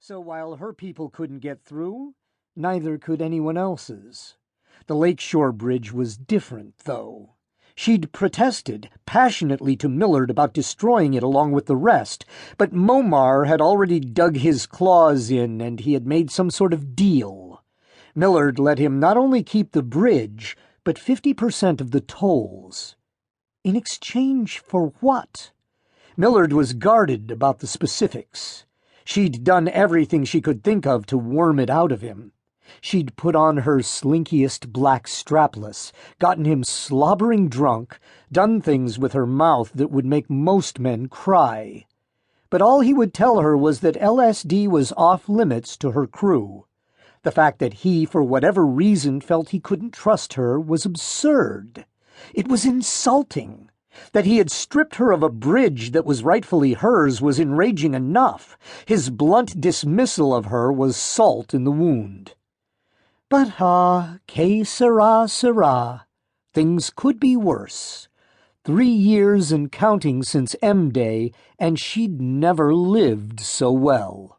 So while her people couldn't get through, neither could anyone else's. The lakeshore bridge was different, though. She'd protested passionately to Millard about destroying it along with the rest, but Momar had already dug his claws in, and he had made some sort of deal. Millard let him not only keep the bridge, but 50% of the tolls. In exchange for what? Millard was guarded about the specifics. She'd done everything she could think of to worm it out of him. She'd put on her slinkiest black strapless, gotten him slobbering drunk, done things with her mouth that would make most men cry. But all he would tell her was that LSD was off-limits to her crew. The fact that he, for whatever reason, felt he couldn't trust her was absurd. It was insulting. That he had stripped her of a bridge that was rightfully hers was enraging enough. His blunt dismissal of her was salt in the wound. But que sera, sera. Things could be worse. 3 years and counting since M-Day, and she'd never lived so well.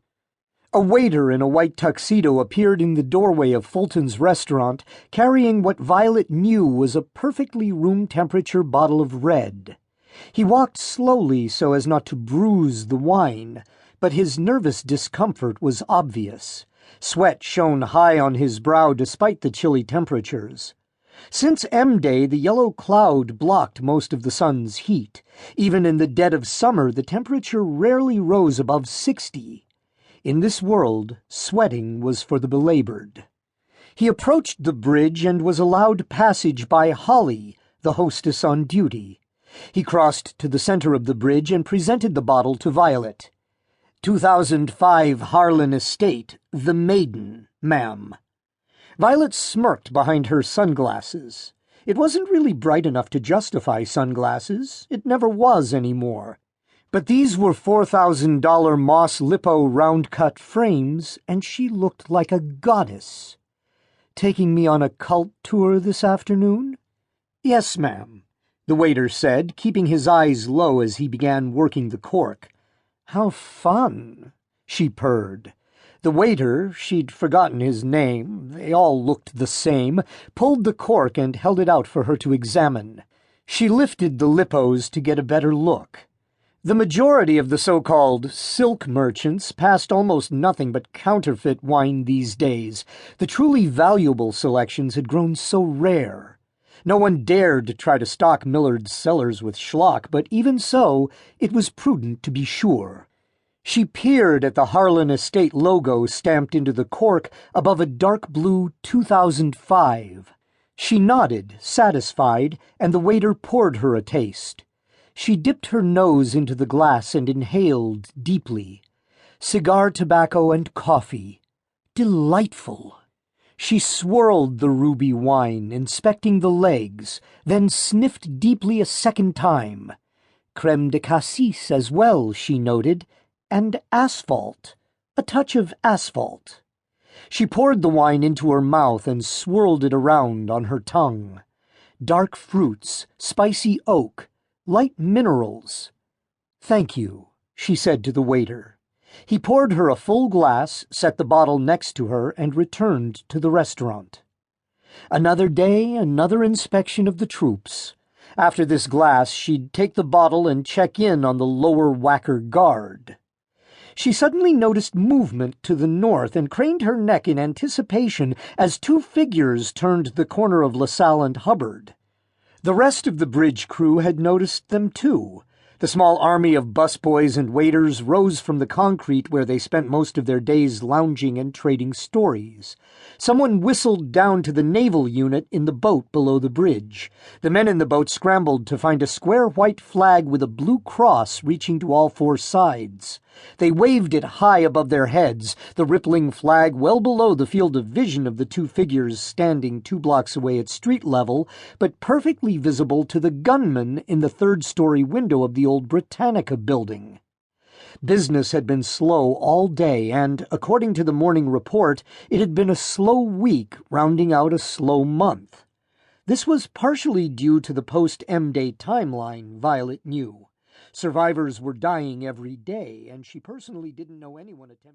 A waiter in a white tuxedo appeared in the doorway of Fulton's restaurant, carrying what Violet knew was a perfectly room-temperature bottle of red. He walked slowly so as not to bruise the wine, but his nervous discomfort was obvious. Sweat shone high on his brow despite the chilly temperatures. Since M-Day, the yellow cloud blocked most of the sun's heat. Even in the dead of summer, the temperature rarely rose above 60. In this world, sweating was for the belabored. He approached the bridge and was allowed passage by Holly, the hostess on duty. He crossed to the center of the bridge and presented the bottle to Violet. 2005 Harlan Estate, the Maiden, ma'am. Violet smirked behind her sunglasses. It wasn't really bright enough to justify sunglasses. It never was anymore. But these were $4,000 Moss Lippo round-cut frames, and she looked like a goddess. Taking me on a cult tour this afternoon? Yes, ma'am, the waiter said, keeping his eyes low as he began working the cork. How fun, she purred. The waiter, she'd forgotten his name, they all looked the same, pulled the cork and held it out for her to examine. She lifted the Lippos to get a better look. The majority of the so-called silk merchants passed almost nothing but counterfeit wine these days. The truly valuable selections had grown so rare. No one dared try to stock Millard's cellars with schlock, but even so, it was prudent to be sure. She peered at the Harlan Estate logo stamped into the cork above a dark blue 2005. She nodded, satisfied, and the waiter poured her a taste. She dipped her nose into the glass and inhaled deeply. Cigar tobacco and coffee. Delightful. She swirled the ruby wine, inspecting the legs, then sniffed deeply a second time. Crème de cassis as well, she noted, and asphalt. A touch of asphalt. She poured the wine into her mouth and swirled it around on her tongue. Dark fruits, spicy oak, light minerals. Thank you, she said to the waiter. He poured her a full glass, set the bottle next to her, and returned to the restaurant. Another day, another inspection of the troops. After this glass, she'd take the bottle and check in on the lower whacker guard. She suddenly noticed movement to the north and craned her neck in anticipation as 2 figures turned the corner of LaSalle and Hubbard. The rest of the bridge crew had noticed them too. The small army of busboys and waiters rose from the concrete where they spent most of their days lounging and trading stories. Someone whistled down to the naval unit in the boat below the bridge. The men in the boat scrambled to find a square white flag with a blue cross reaching to all 4 sides. They waved it high above their heads, the rippling flag well below the field of vision of the 2 figures standing 2 blocks away at street level, but perfectly visible to the gunman in the 3rd-story window of the old Britannica building. Business had been slow all day, and, according to the morning report, it had been a slow week rounding out a slow month. This was partially due to the post-M-Day timeline, Violet knew. Survivors were dying every day, and she personally didn't know anyone attempting